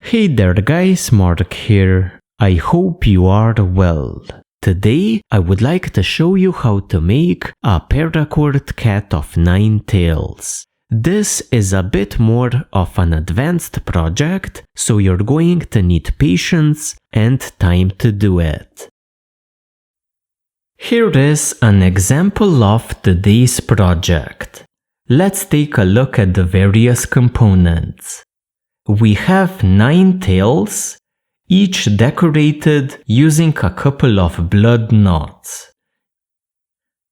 Hey there guys, Mark here. I hope you are well. Today I would like to show you how to make a paracord cat of 9 tails. This is a bit more of an advanced project, so you're going to need patience and time to do it. Here is an example of today's project. Let's take a look at the various components. We have 9 tails, each decorated using a couple of blood knots.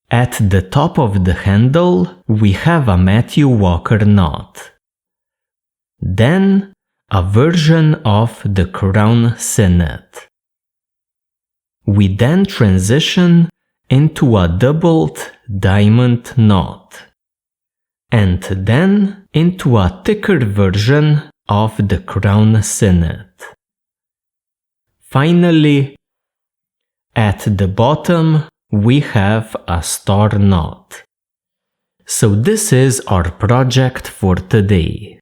At the top of the handle, we have a Matthew Walker knot. Then, a version of the crown sinnet. We then transition into a doubled diamond knot, and then into a thicker version of the crown sinnet. Finally, at the bottom, we have a star knot. So this is our project for today.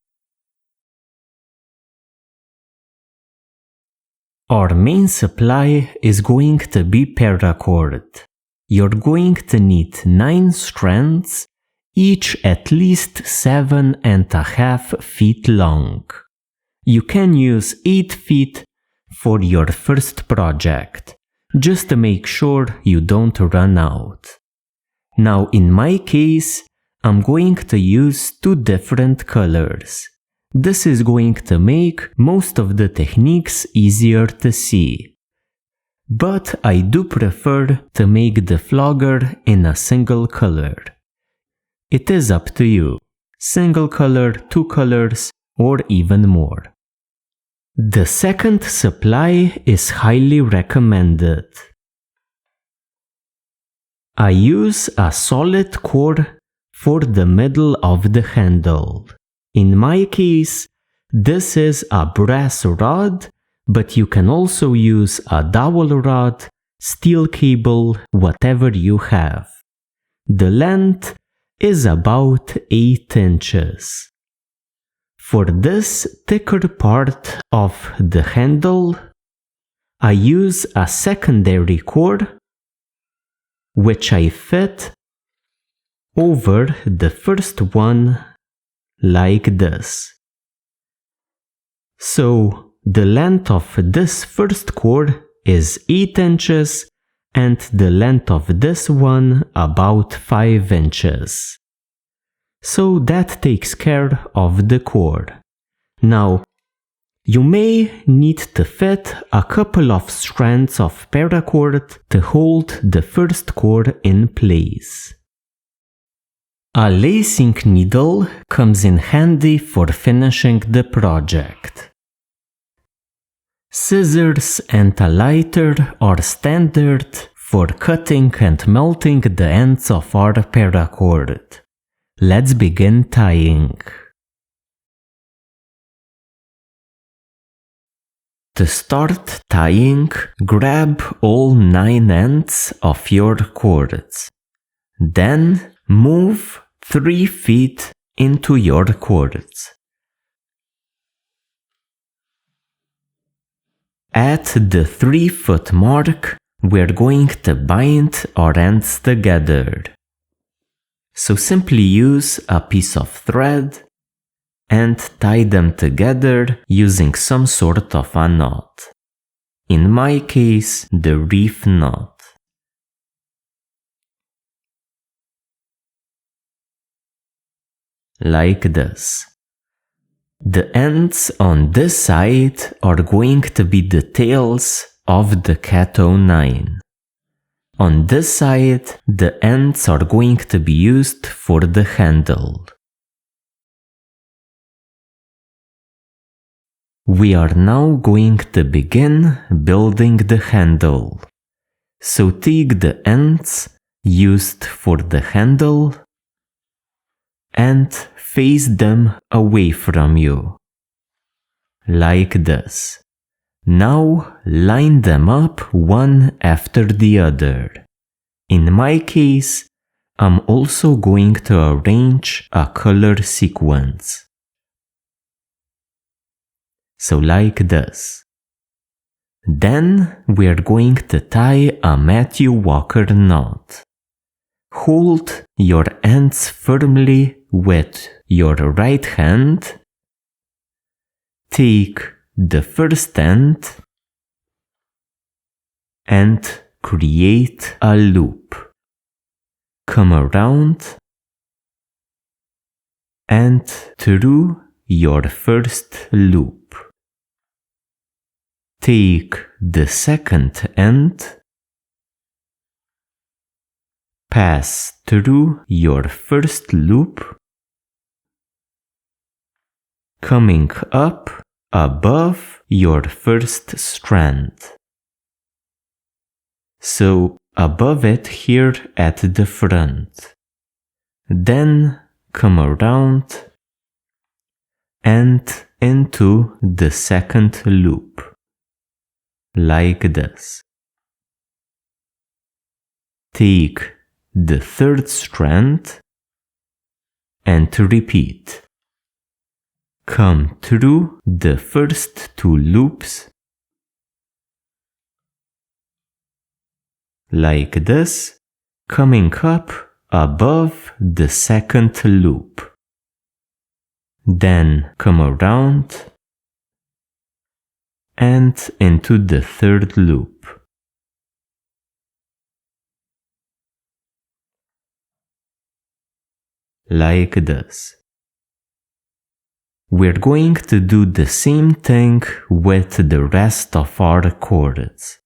Our main supply is going to be paracord. You're going to need 9 strands, each at least 7.5 feet long. You can use 8 feet for your first project, just to make sure you don't run out. Now in my case, I'm going to use 2 different colors. This is going to make most of the techniques easier to see. But I do prefer to make the flogger in a single color. It is up to you. Single color, 2 colors, or even more. The second supply is highly recommended. I use a solid core for the middle of the handle. In my case, this is a brass rod, but you can also use a dowel rod, steel cable, whatever you have. The length is about 8 inches. For this thicker part of the handle, I use a secondary cord, which I fit over the first one like this. So the length of this first cord is 8 inches and the length of this one about 5 inches. So that takes care of the cord. Now, you may need to fit a couple of strands of paracord to hold the first cord in place. A lacing needle comes in handy for finishing the project. Scissors and a lighter are standard for cutting and melting the ends of our paracord. Let's begin tying. To start tying, grab all 9 ends of your cords. Then move 3 feet into your cords. At the 3-foot mark, we're going to bind our ends together. So simply use a piece of thread and tie them together using some sort of a knot. In my case, the reef knot. Like this. The ends on this side are going to be the tails of the Cat 09. On this side, the ends are going to be used for the handle. We are now going to begin building the handle. So take the ends used for the handle and face them away from you. Like this. Now line them up one after the other. In my case, I'm also going to arrange a color sequence. So like this. Then we're going to tie a Matthew Walker knot. Hold your ends firmly with your right hand. Take the first end and create a loop. Come around and through your first loop. Take the second end, pass through your first loop, coming up above your first strand. So above it here at the front. Then come around and into the second loop. Like this. Take the third strand and repeat. Come through the first two loops like this, coming up above the second loop. Then come around and into the third loop. Like this. We're going to do the same thing with the rest of our chords.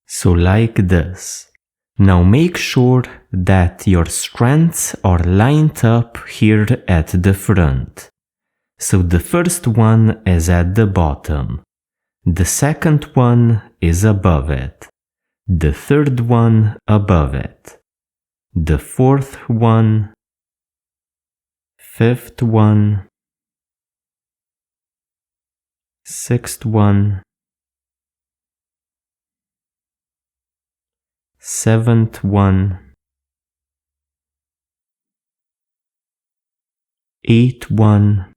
So like this. Now make sure that your strands are lined up here at the front. So the first one is at the bottom. The second one is above it. The third one above it. The fourth one. Fifth one. Sixth one. Seventh one. Eighth one.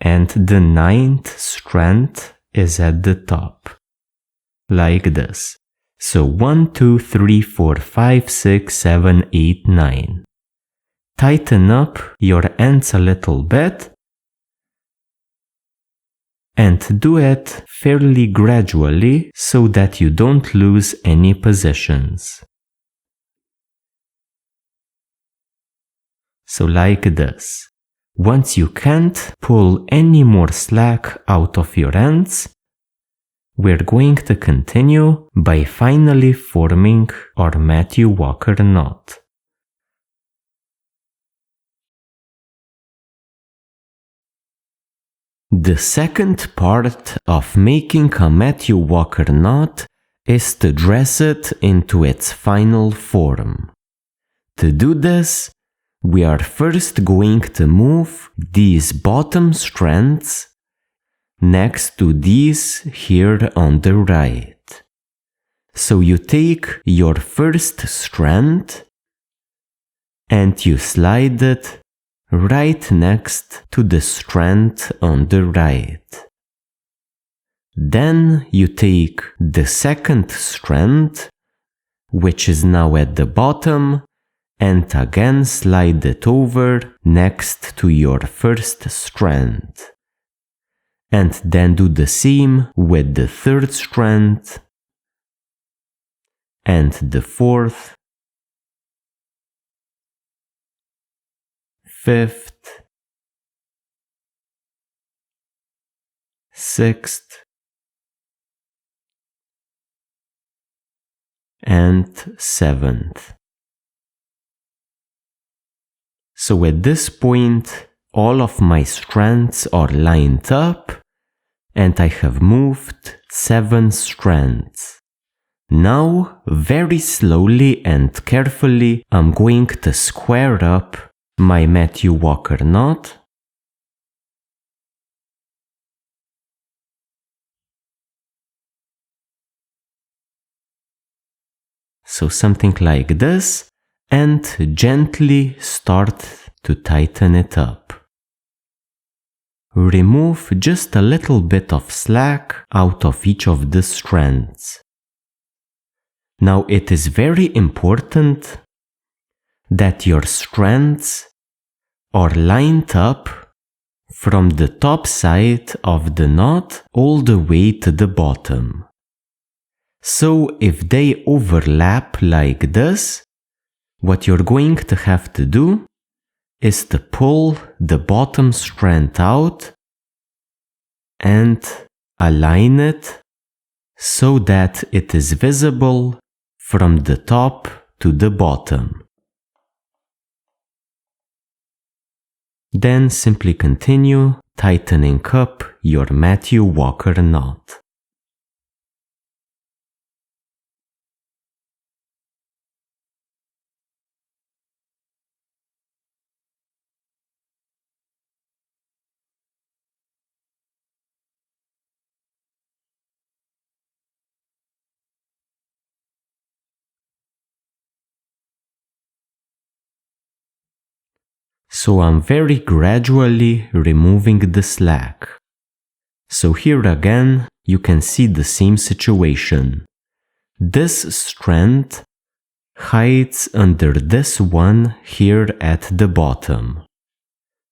And the ninth strand is at the top, like this. So 1, 2, 3, 4, 5, 6, 7, 8, 9. Tighten up your ends a little bit and do it fairly gradually so that you don't lose any positions. So like this. Once you can't pull any more slack out of your ends, we're going to continue by finally forming our Matthew Walker knot. The second part of making a Matthew Walker knot is to dress it into its final form. To do this, we are first going to move these bottom strands next to these here on the right. So you take your first strand and you slide it right next to the strand on the right. Then you take the second strand, which is now at the bottom, and again slide it over next to your first strand. And then do the same with the third strand and the fourth, fifth, sixth, and seventh. So at this point, all of my strands are lined up and I have moved 7 strands. Now, very slowly and carefully, I'm going to square up my Matthew Walker knot. So something like this, and gently start to tighten it up. Remove just a little bit of slack out of each of the strands. Now it is very important that your strands are lined up from the top side of the knot all the way to the bottom. So if they overlap like this, what you're going to have to do is to pull the bottom strand out and align it so that it is visible from the top to the bottom. Then simply continue tightening up your Matthew Walker knot. So I'm very gradually removing the slack. So here again, you can see the same situation. This strand hides under this one here at the bottom.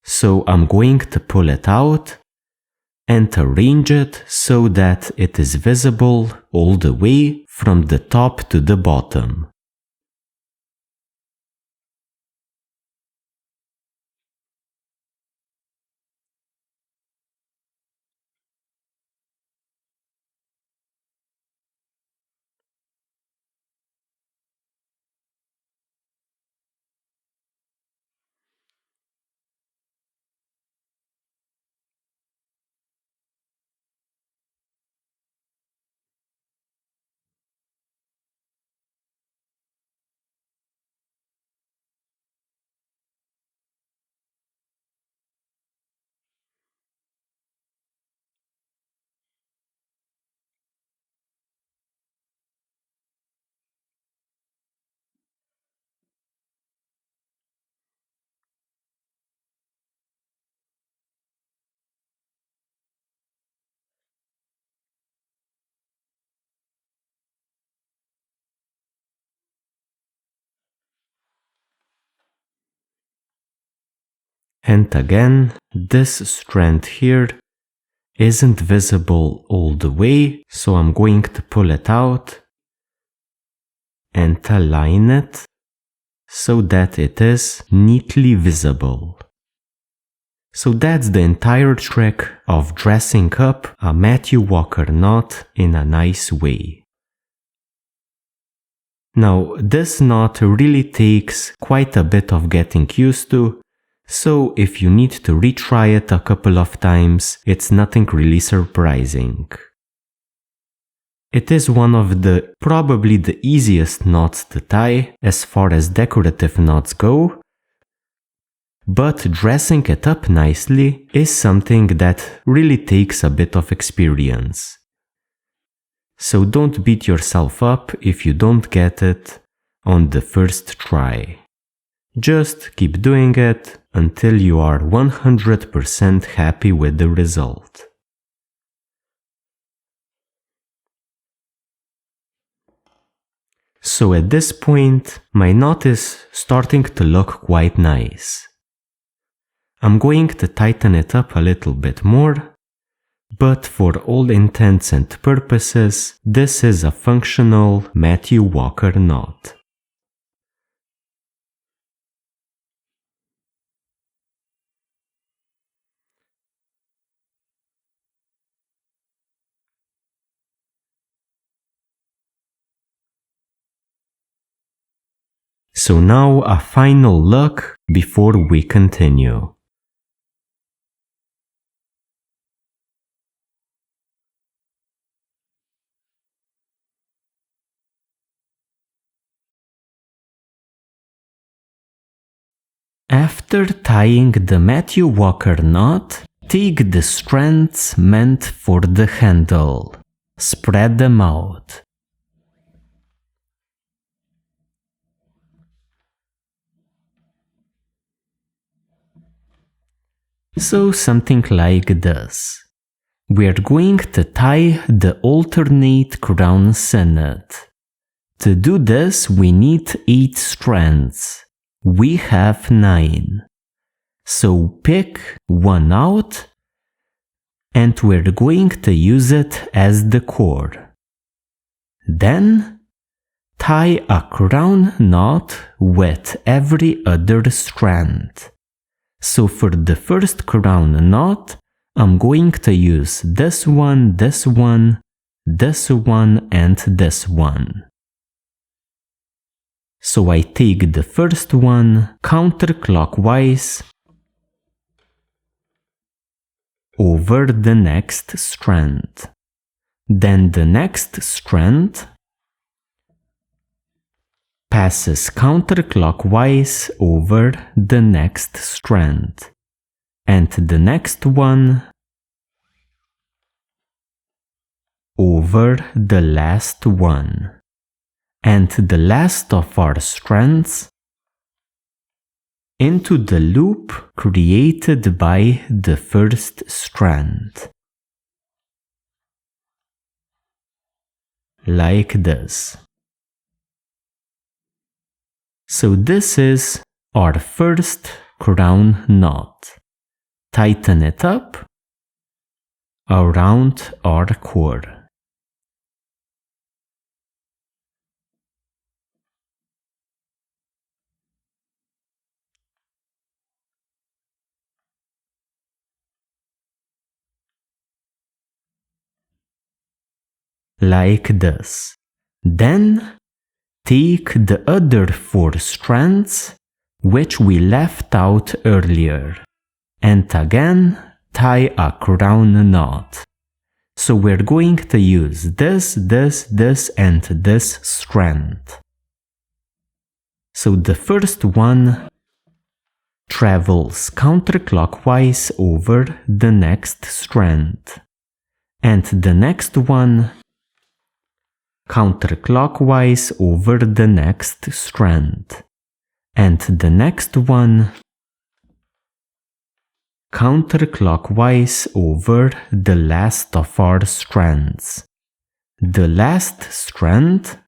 So I'm going to pull it out and arrange it so that it is visible all the way from the top to the bottom. And again, this strand here isn't visible all the way, so I'm going to pull it out and align it so that it is neatly visible. So that's the entire trick of dressing up a Matthew Walker knot in a nice way. Now, this knot really takes quite a bit of getting used to, so if you need to retry it a couple of times, it's nothing really surprising. It is one of the probably the easiest knots to tie as far as decorative knots go, but dressing it up nicely is something that really takes a bit of experience. So don't beat yourself up if you don't get it on the first try. Just keep doing it until you are 100% happy with the result. So at this point, my knot is starting to look quite nice. I'm going to tighten it up a little bit more, but for all intents and purposes, this is a functional Matthew Walker knot. So now a final look before we continue. After tying the Matthew Walker knot, take the strands meant for the handle. Spread them out. So something like this. We are going to tie the alternate crown sinnet. To do this, we need 8 strands. We have 9. So pick one out and we're going to use it as the core. Then tie a crown knot with every other strand. So for the first crown knot, I'm going to use this one, this one, this one, and this one. So I take the first one counterclockwise over the next strand. Then the next strand passes counterclockwise over the next strand. And the next one over the last one. And the last of our strands into the loop created by the first strand. Like this. So this is our first crown knot. Tighten it up around our core. Like this. Then take the other 4 strands which we left out earlier and again tie a crown knot. So we're going to use this, and this strand. So the first one travels counterclockwise over the next strand, and the next one counterclockwise over the next strand, and the next one counterclockwise over the last of our strands. The last strand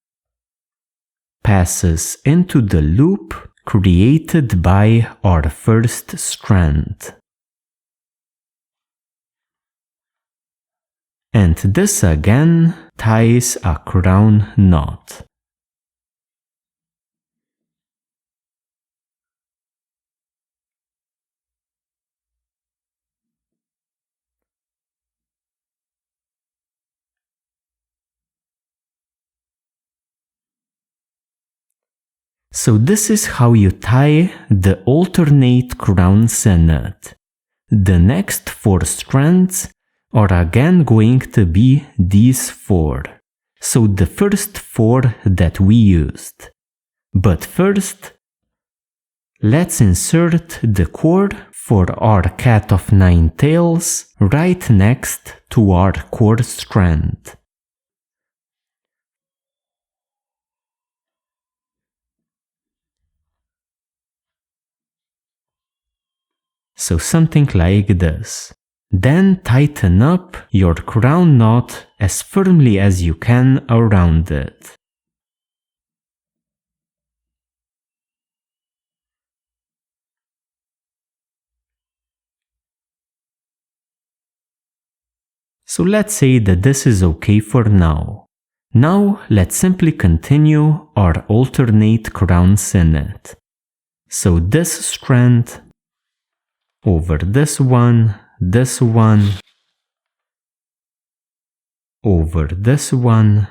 passes into the loop created by our first strand. And this again ties a crown knot. So this is how you tie the alternate crown sinnet. The next 4 strands are again going to be these 4. So the first 4 that we used. But first, let's insert the cord for our cat of 9 tails right next to our cord strand. So something like this. Then tighten up your crown knot as firmly as you can around it. So let's say that this is okay for now. Now let's simply continue our alternate crown sinnet. So this strand over this one, over this one,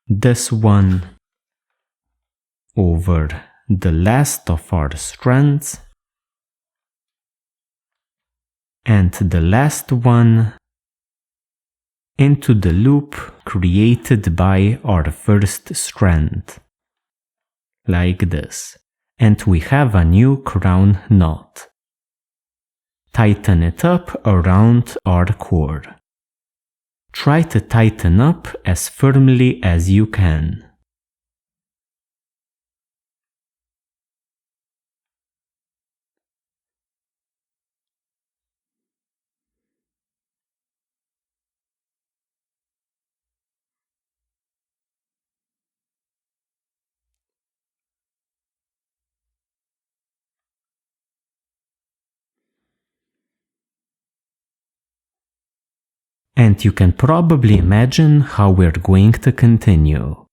this one, over the last of our strands, and the last one into the loop created by our first strand. Like this. And we have a new crown knot. Tighten it up around our cord. Try to tighten up as firmly as you can. And you can probably imagine how we're going to continue.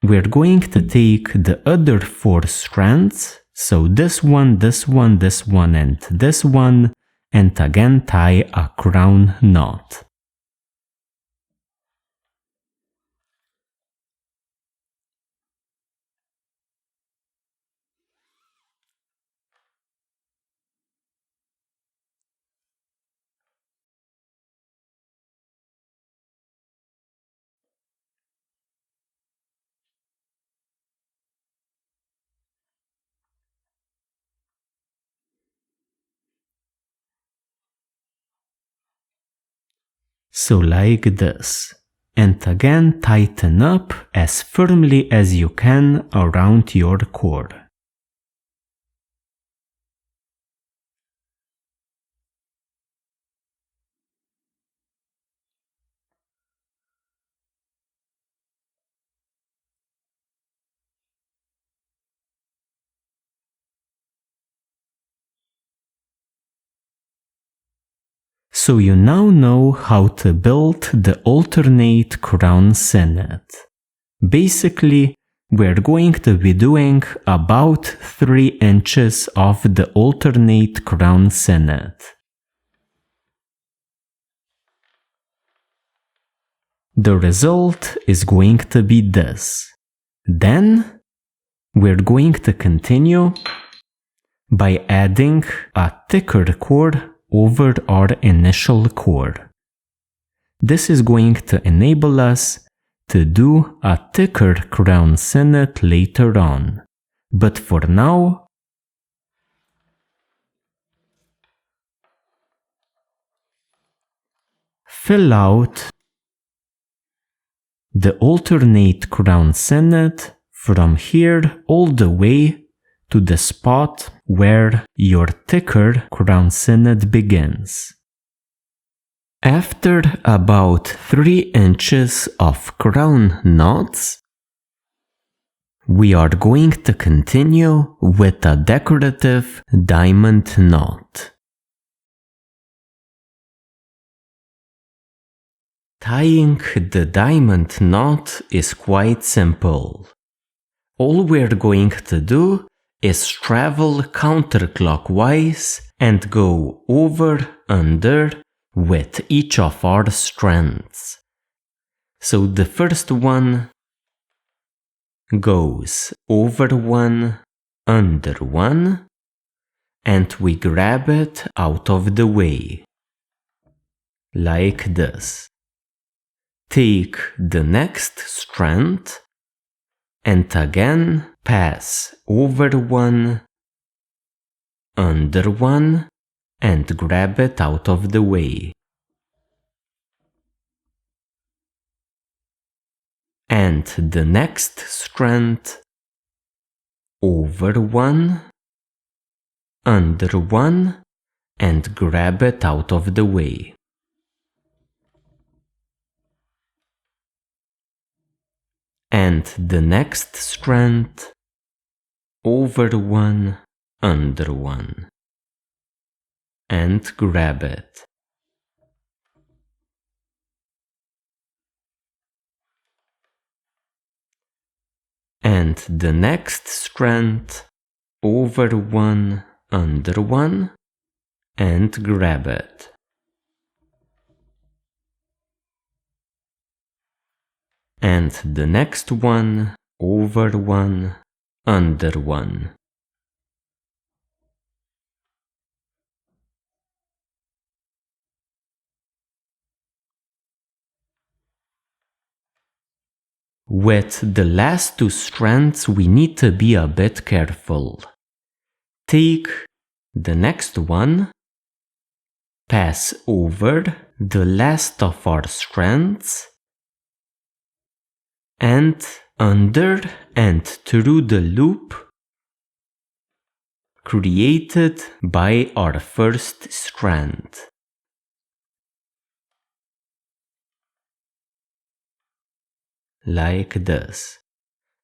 We're going to take the other 4 strands, so this one, and this one, and again tie a crown knot. So like this. And again tighten up as firmly as you can around your cord. So you now know how to build the alternate crown sinnet. Basically, we're going to be doing about 3 inches of the alternate crown sinnet. The result is going to be this. Then, we're going to continue by adding a thicker cord over our initial cord. This is going to enable us to do a thicker crown sinnet later on. But for now, fill out the alternate crown sinnet from here all the way to the spot where your thicker crown sinnet begins. After about 3 inches of crown knots, we are going to continue with a decorative diamond knot. Tying the diamond knot is quite simple. All we're going to do is travel counterclockwise and go over, under with each of our strands. So the first one goes over one, under one, and we grab it out of the way, like this. Take the next strand and again pass over one, under one, and grab it out of the way. And the next strand, over one, under one, and grab it out of the way. And the next strand, over one, under one, and grab it. And the next strand, over one, under one, and grab it. And the next one, over one, under one. With the last two strands, we need to be a bit careful. Take the next one, pass over the last of our strands, and under and through the loop created by our first strand. Like this.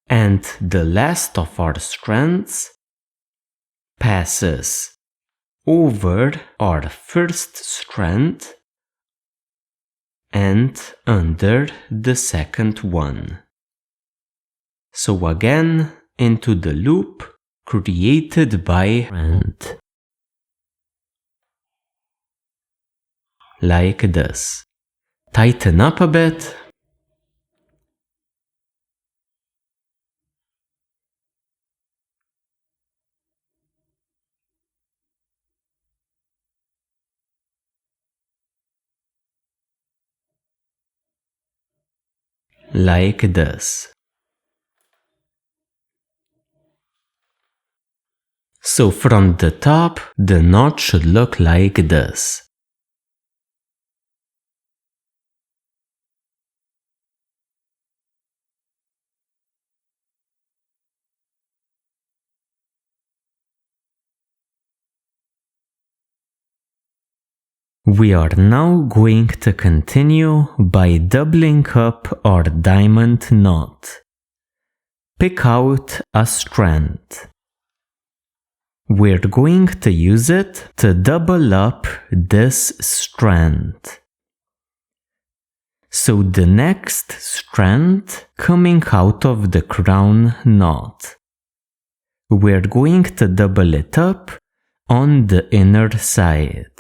And the last of our strands passes over our first strand and under the second one. So again into the loop created by strand. Like this. Tighten up a bit. Like this. So from the top, the knot should look like this. We are now going to continue by doubling up our diamond knot. Pick out a strand. We're going to use it to double up this strand. So the next strand coming out of the crown knot, we're going to double it up on the inner side.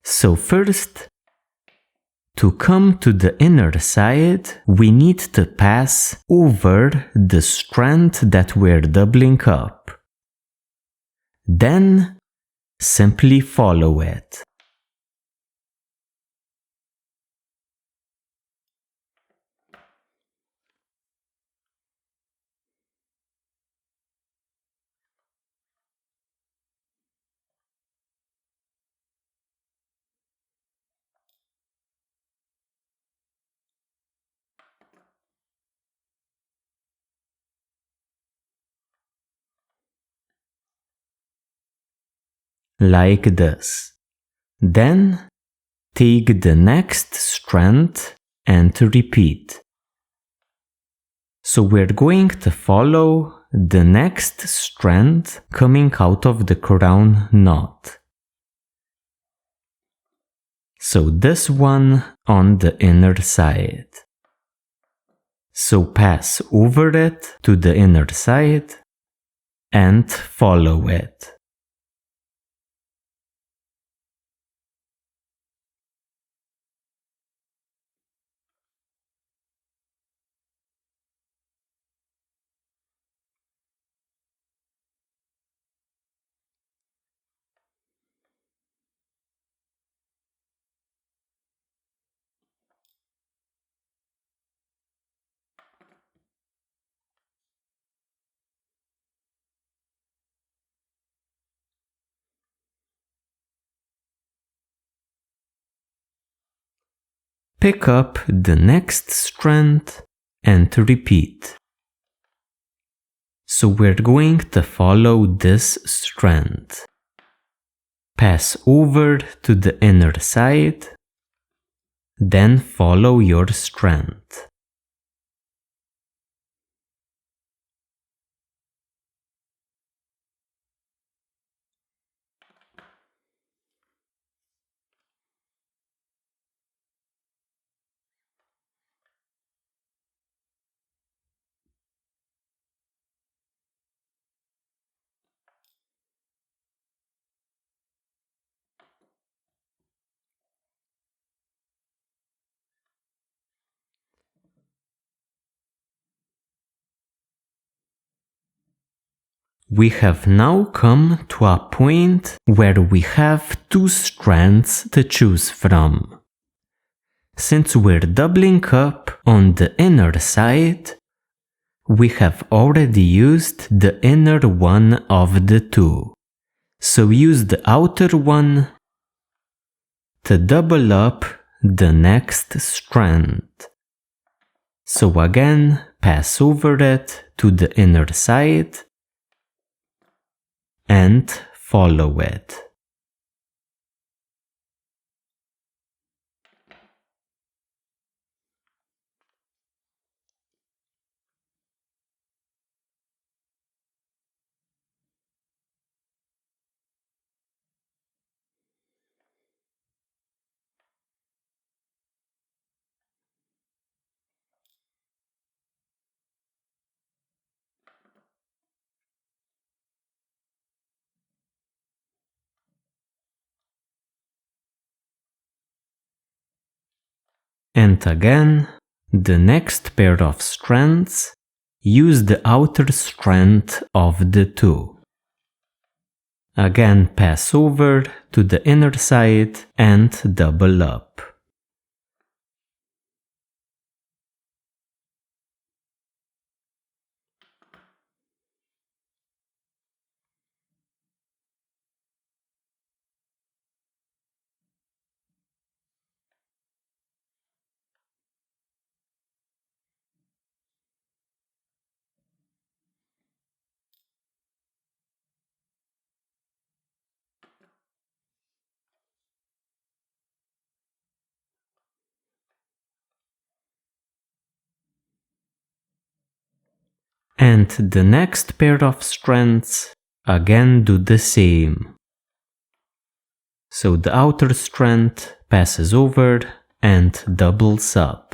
So first, to come to the inner side, we need to pass over the strand that we're doubling up. Then, simply follow it. Like this. Then take the next strand and repeat. So we're going to follow the next strand coming out of the crown knot. So this one on the inner side. So pass over it to the inner side and follow it. Pick up the next strand and repeat. So we're going to follow this strand. Pass over to the inner side, then follow your strand. We have now come to a point where we have two strands to choose from. Since we're doubling up on the inner side, we have already used the inner one of the two. So use the outer one to double up the next strand. So again, pass over it to the inner side and follow it. And again, the next pair of strands, use the outer strand of the two. Again, pass over to the inner side and double up. And the next pair of strands, again do the same. So the outer strand passes over and doubles up.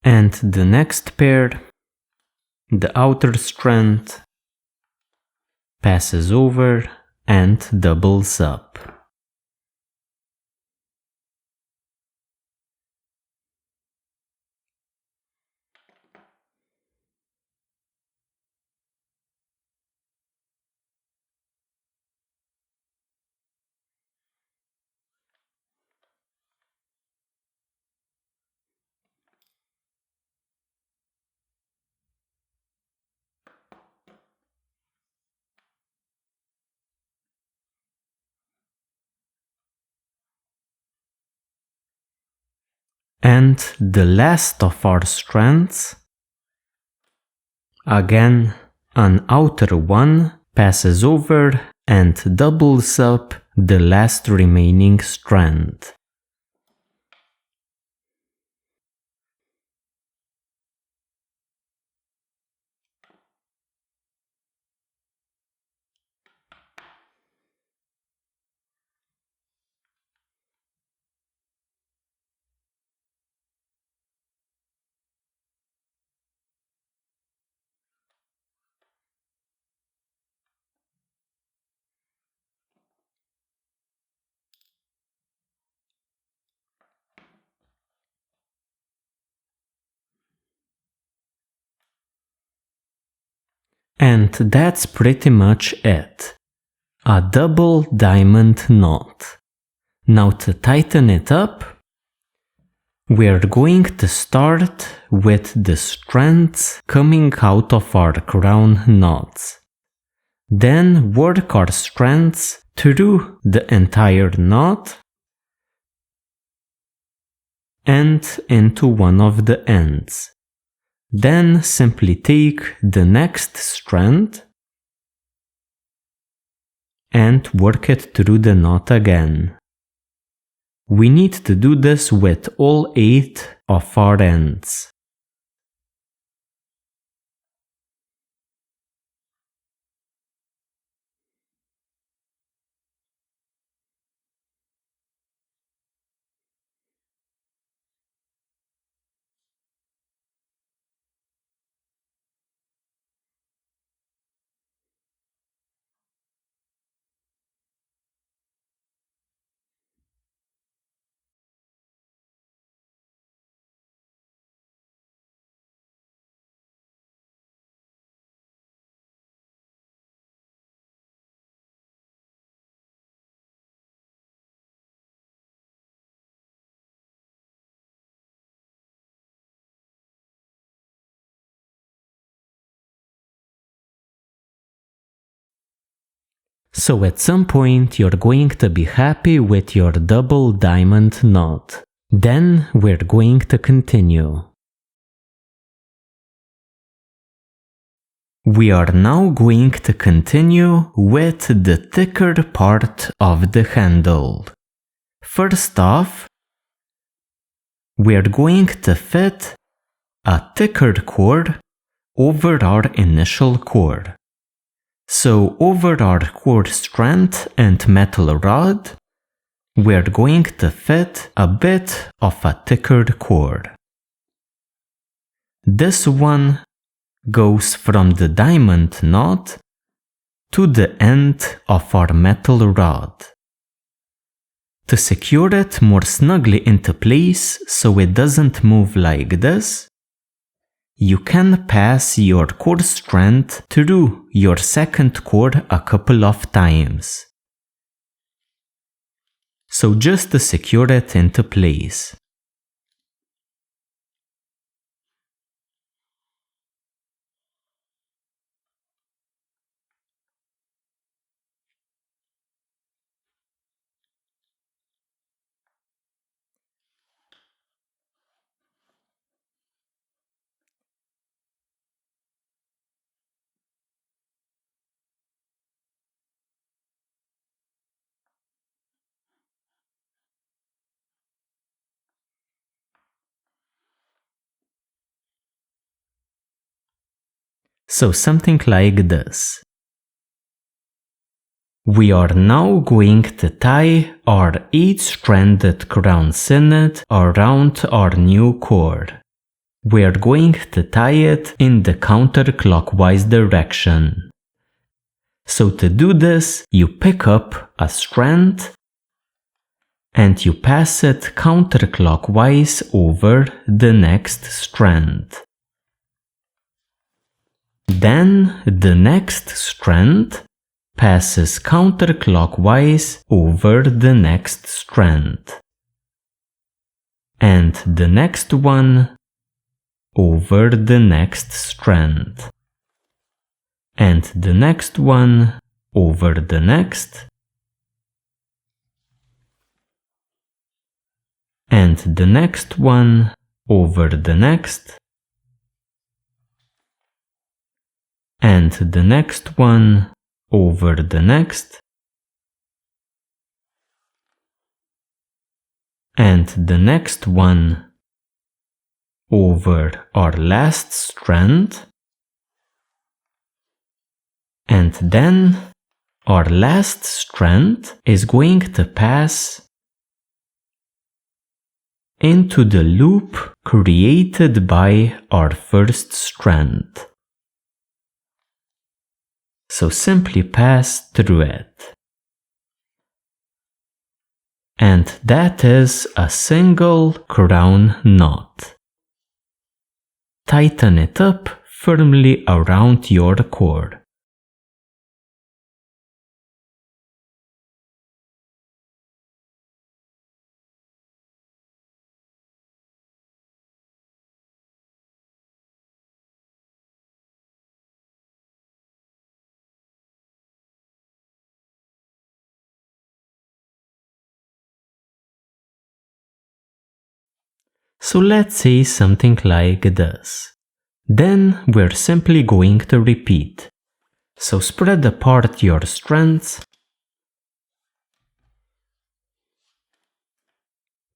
And the next pair, the outer strand passes over and doubles up. And the last of our strands, again, an outer one passes over and doubles up the last remaining strand. And that's pretty much it. A double diamond knot. Now to tighten it up, we're going to start with the strands coming out of our crown knots. Then work our strands through the entire knot and into one of the ends. Then simply take the next strand and work it through the knot again. We need to do this with all 8 of our ends. So at some point you're going to be happy with your double diamond knot. Then we're going to continue. We are now going to continue with the thicker part of the handle. First off, we're going to fit a thicker cord over our initial cord. So over our cord strand and metal rod, we're going to fit a bit of a thicker cord. This one goes from the diamond knot to the end of our metal rod. To secure it more snugly into place so it doesn't move like this, you can pass your cord strand through your second cord a couple of times. So just to secure it into place. So something like this. We are now going to tie our 8-stranded crown sinnet around our new cord. We are going to tie it in the counterclockwise direction. So to do this, you pick up a strand and you pass it counterclockwise over the next strand. Then the next strand passes counterclockwise over the next strand. And the next one over the next strand. And the next one over the next. and the next one over the next, and the next one over the next, and the next one over our last strand, and then our last strand is going to pass into the loop created by our first strand. So simply pass through it. And that is a single crown knot. Tighten it up firmly around your cord. So let's say something like this. Then we're simply going to repeat. So spread apart your strands,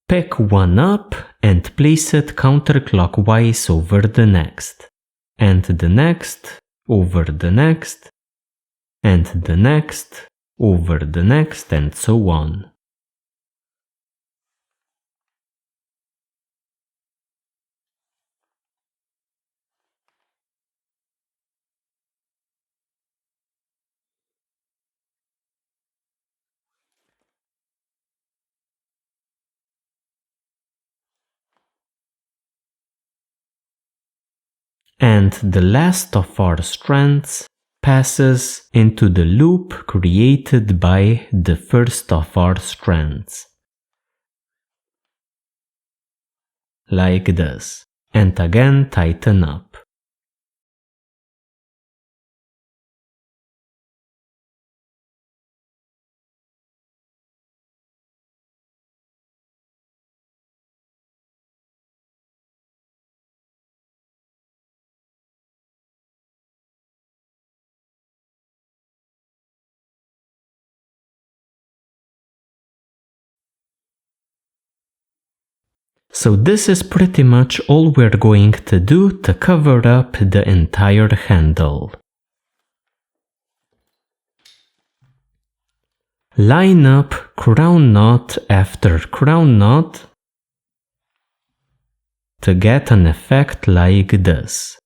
pick one up and place it counterclockwise over the next, and the next over the next, and the next over the next, and so on. And the last of our strands passes into the loop created by the first of our strands. Like this. And again tighten up. So this is pretty much all we're going to do to cover up the entire handle. Line up crown knot after crown knot to get an effect like this.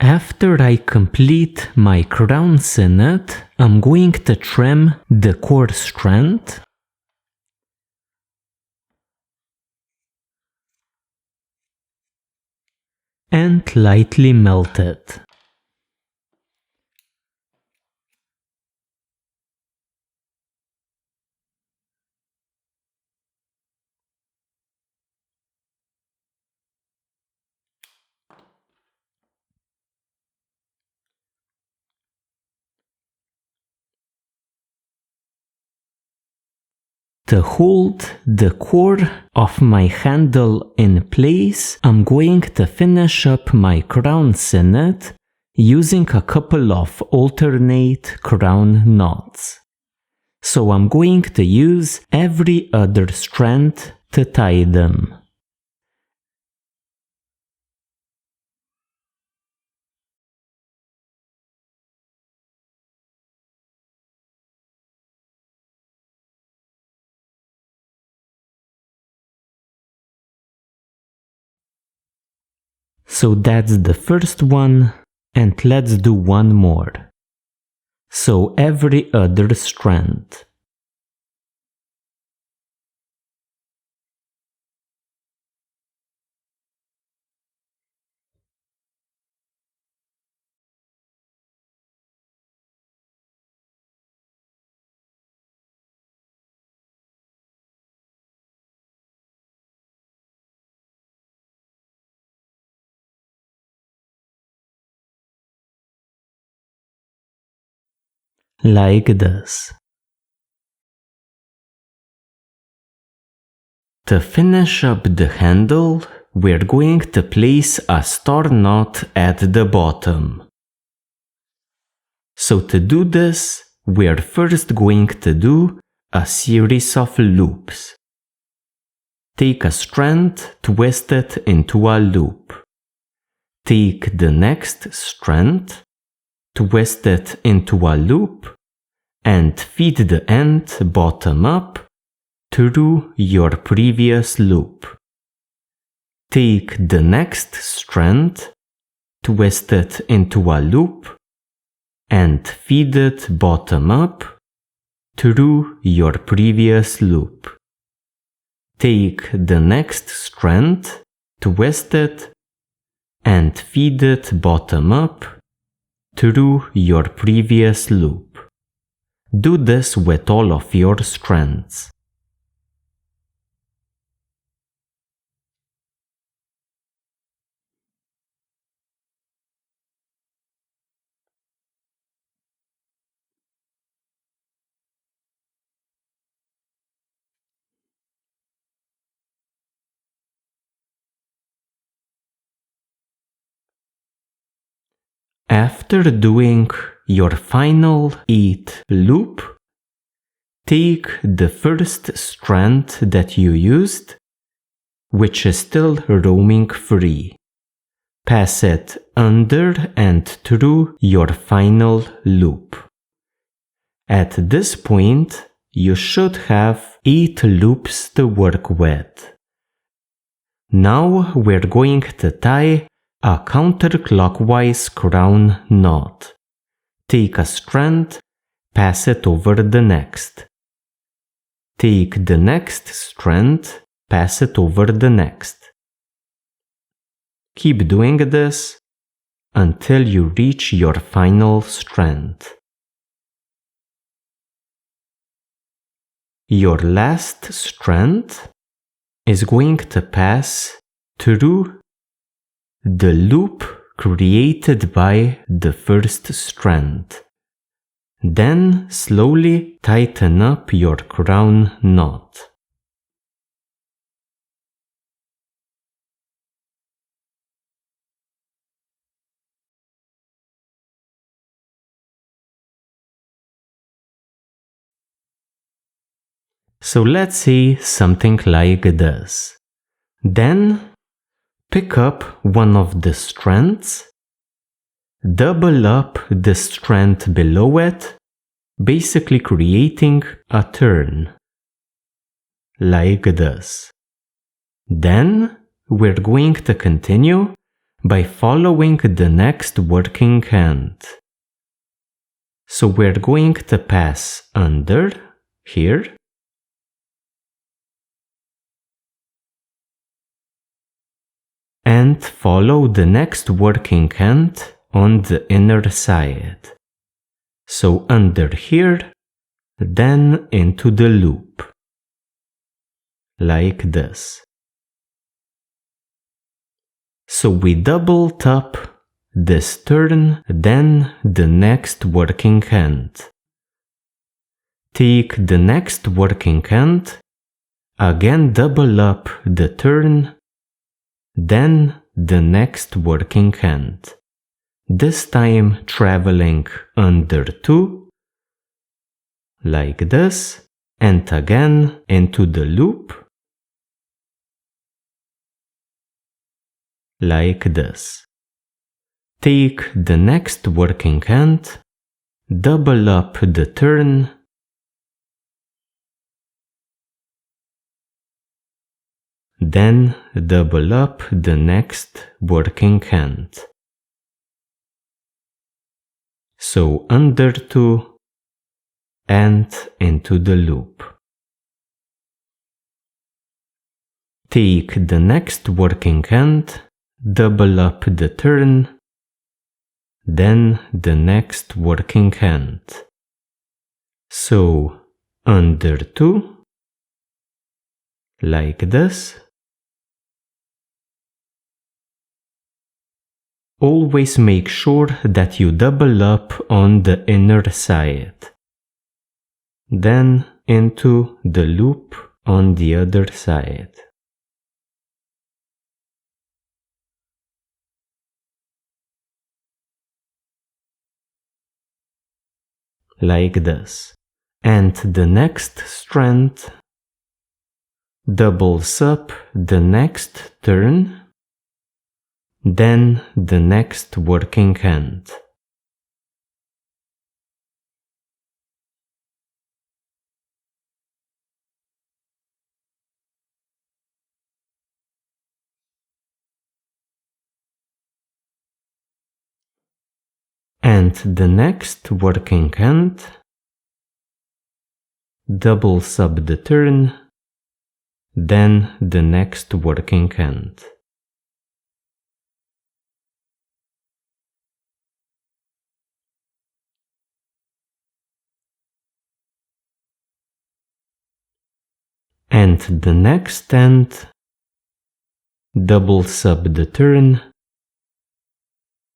After I complete my crown sinnet, I'm going to trim the core strand and lightly melt it. To hold the core of my handle in place, I'm going to finish up my crown sinnet using a couple of alternate crown knots. So I'm going to use every other strand to tie them. So that's the first one, and let's do one more. So every other strand. Like this. To finish up the handle, we're going to place a star knot at the bottom. So to do this, we're first going to do a series of loops. Take a strand, twist it into a loop. Take the next strand, twist it into a loop, and feed the end bottom up through your previous loop. Take the next strand, twist it into a loop, and feed it bottom up through your previous loop. Take the next strand, twist it, and feed it bottom up through your previous loop. Do this with all of your strands. After doing your final 8 loop, take the first strand that you used, which is still roaming free. Pass it under and through your final loop. At this point, you should have 8 loops to work with. Now we're going to tie a counterclockwise crown knot. Take a strand, pass it over the next. Take the next strand, pass it over the next. Keep doing this until you reach your final strand. Your last strand is going to pass through the loop created by the first strand. Then slowly tighten up your crown knot. So let's say something like this. Then pick up one of the strands, double up the strand below it, basically creating a turn. Like this. Then we're going to continue by following the next working hand. So we're going to pass under, here, and follow the next working hand on the inner side. So under here, then into the loop. Like this. So we double tap this turn, then the next working hand. Take the next working hand, again double up the turn, then the next working hand. This time traveling under 2, like this, and again into the loop, like this. Take the next working hand, double up the turn, then double up the next working hand. So under 2 and into the loop. Take the next working hand, double up the turn, then the next working hand. So under 2, like this. Always make sure that you double up on the inner side. Then into the loop on the other side. Like this. And the next strand doubles up the next turn, then the next working hand. And the next working hand doubles up the turn, then the next working hand. And the next end doubles up the turn,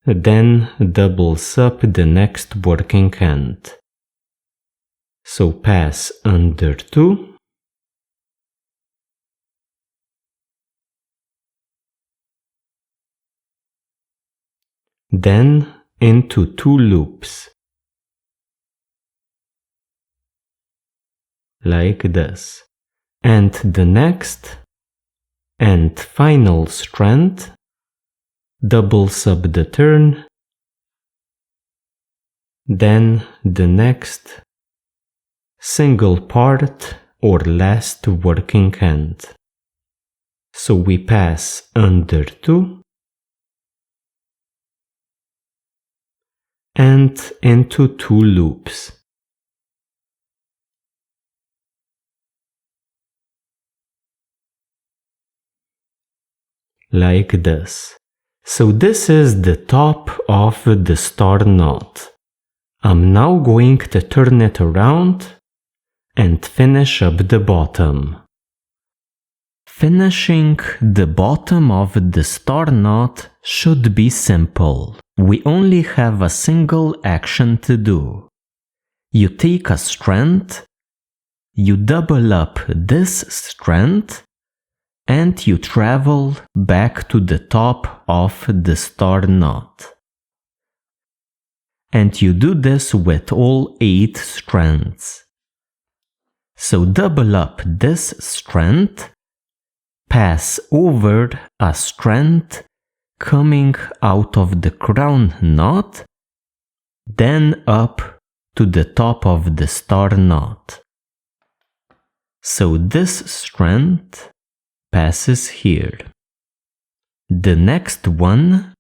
then doubles up the next working hand. So pass under 2, then into 2 loops, like this. And the next and final strand doubles up the turn, then the next single part or last working hand. So we pass under 2 and into 2 loops. Like this. So this is the top of the star knot. I'm now going to turn it around and finish up the bottom. Finishing the bottom of the star knot should be simple. We only have a single action to do. You take a strand, you double up this strand, and you travel back to the top of the star knot. And you do this with all 8 strands. So double up this strand, pass over a strand coming out of the crown knot, then up to the top of the star knot. So this strand passes here. The next one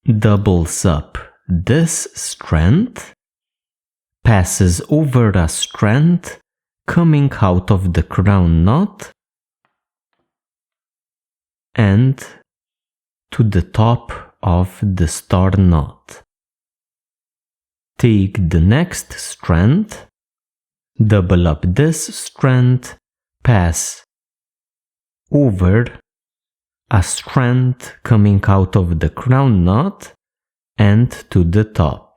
doubles up this strand, passes over a strand coming out of the crown knot, and to the top of the star knot. Take the next strand, double up this strand, pass over a strand coming out of the crown knot and to the top.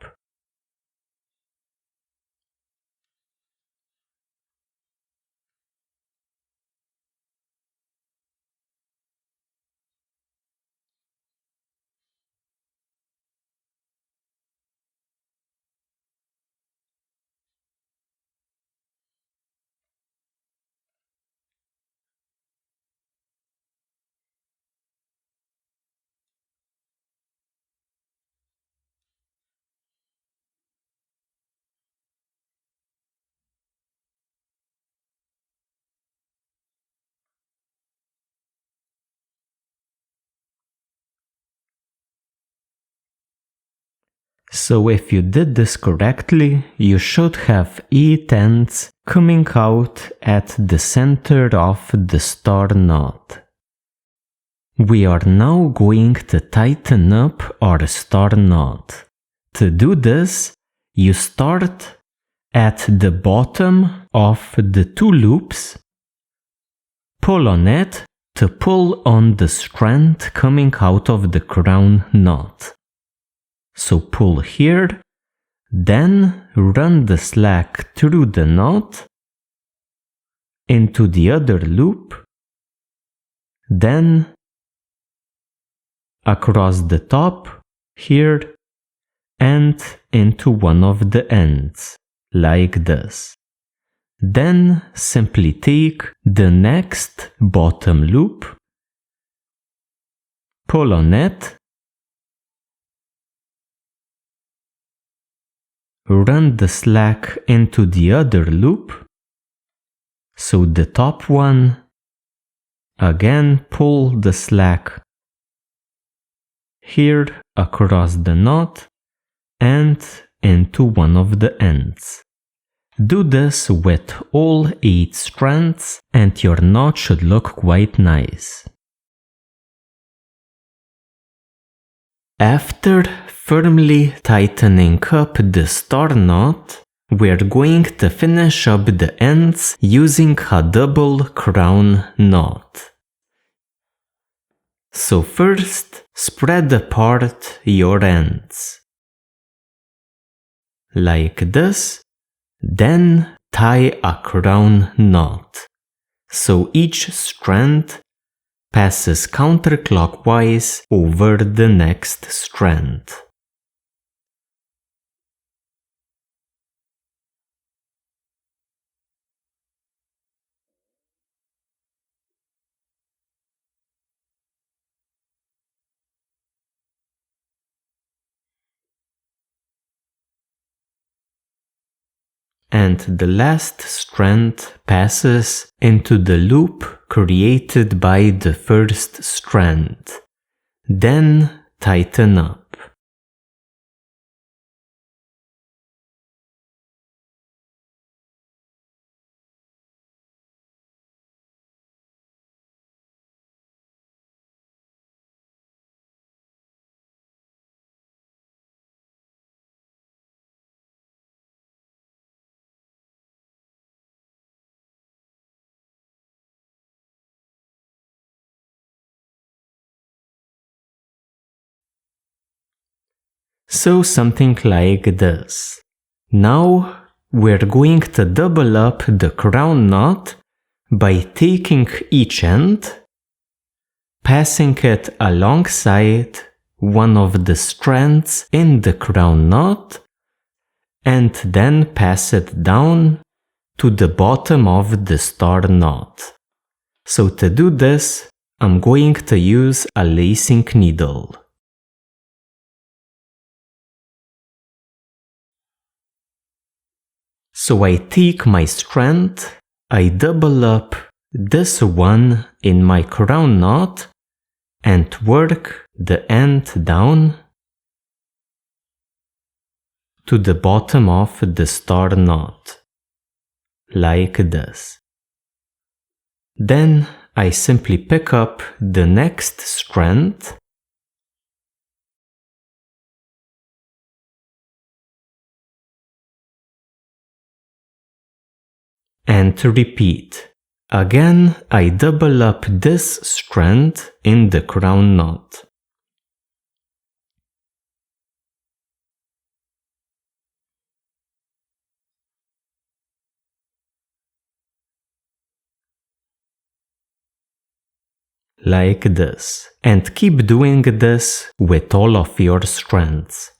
So if you did this correctly, you should have 8 ends coming out at the center of the star knot. We are now going to tighten up our star knot. To do this, you start at the bottom of the 2 loops, pull on it to pull on the strand coming out of the crown knot. So pull here, then run the slack through the knot into the other loop, then across the top here and into one of the ends, like this. Then simply take the next bottom loop, pull on it, run the slack into the other loop, so the top one, again pull the slack here across the knot and into one of the ends. Do this with all 8 strands and your knot should look quite nice. After firmly tightening up the star knot, we're going to finish up the ends using a double crown knot. So first, spread apart your ends. Like this. Then tie a crown knot, so each strand passes counterclockwise over the next strand. And the last strand passes into the loop created by the first strand. Then tighten up. So something like this. Now we're going to double up the crown knot by taking each end, passing it alongside one of the strands in the crown knot, and then pass it down to the bottom of the star knot. So to do this, I'm going to use a lacing needle. So I take my strand, I double up this one in my crown knot and work the end down to the bottom of the star knot, like this. Then I simply pick up the next strand and repeat. Again, I double up this strand in the crown knot. Like this. And keep doing this with all of your strands.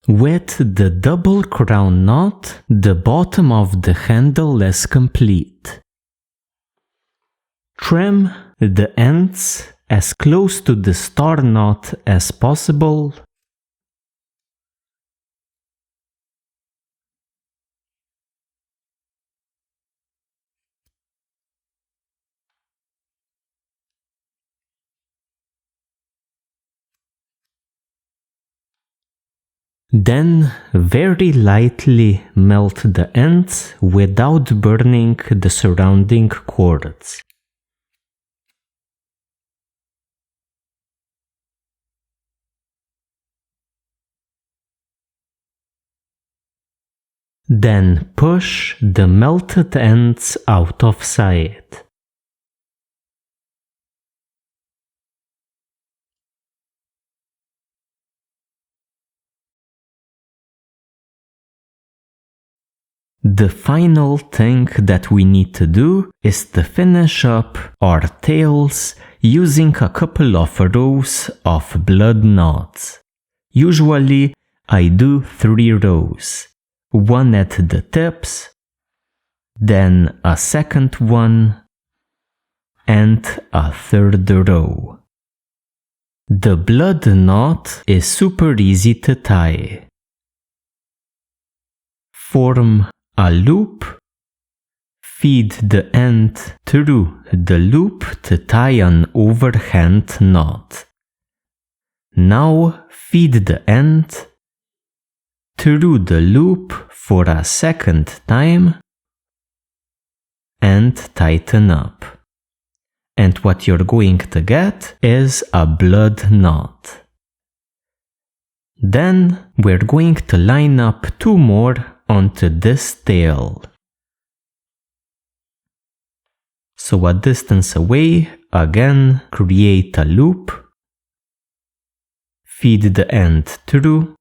With the double crown knot, the bottom of the handle is complete. Trim the ends as close to the star knot as possible. Then very lightly melt the ends without burning the surrounding cords. Then push the melted ends out of sight. The final thing that we need to do is to finish up our tails using a couple of rows of blood knots. Usually I do 3 rows, one at the tips, then a second one, and a third row. The blood knot is super easy to tie. Form a loop, feed the end through the loop to tie an overhand knot. Now feed the end through the loop for a second time and tighten up. And what you're going to get is a blood knot. Then we're going to line up 2 more onto this tail. So a distance away, again create a loop, feed the end through,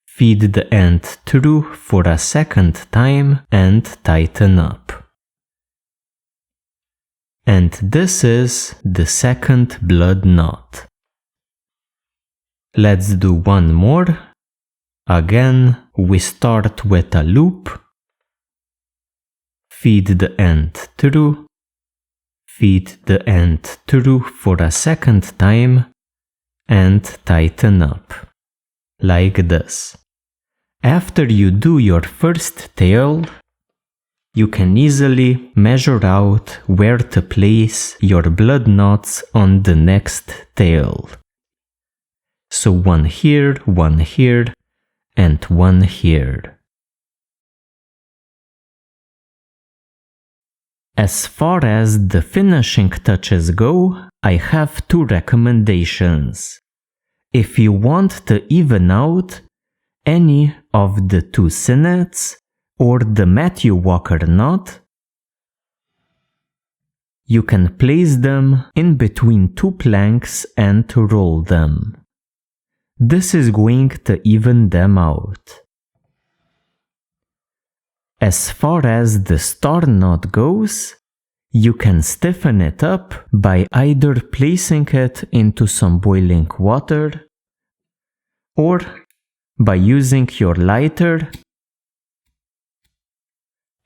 feed the end through for a second time and tighten up. And this is the second blood knot. Let's do one more. Again, we start with a loop, feed the end through, feed the end through for a second time, and tighten up, like this. After you do your first tail, you can easily measure out where to place your blood knots on the next tail. So one here, and one here. As far as the finishing touches go, I have 2 recommendations. If you want to even out any of the 2 sinnets or the Matthew Walker knot, you can place them in between 2 planks and roll them. This is going to even them out. As far as the star knot goes, you can stiffen it up by either placing it into some boiling water or by using your lighter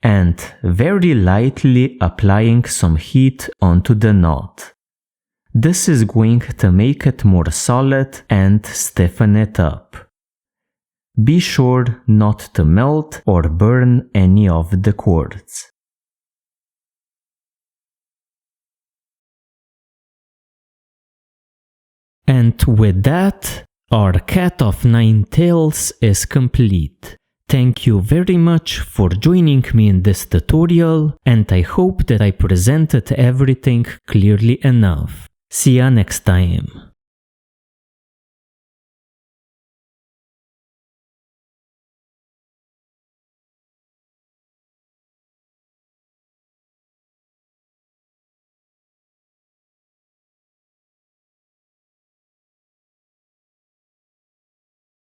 and very lightly applying some heat onto the knot. This is going to make it more solid and stiffen it up. Be sure not to melt or burn any of the cords. And with that, our cat of 9 tails is complete. Thank you very much for joining me in this tutorial, and I hope that I presented everything clearly enough. See ya next time.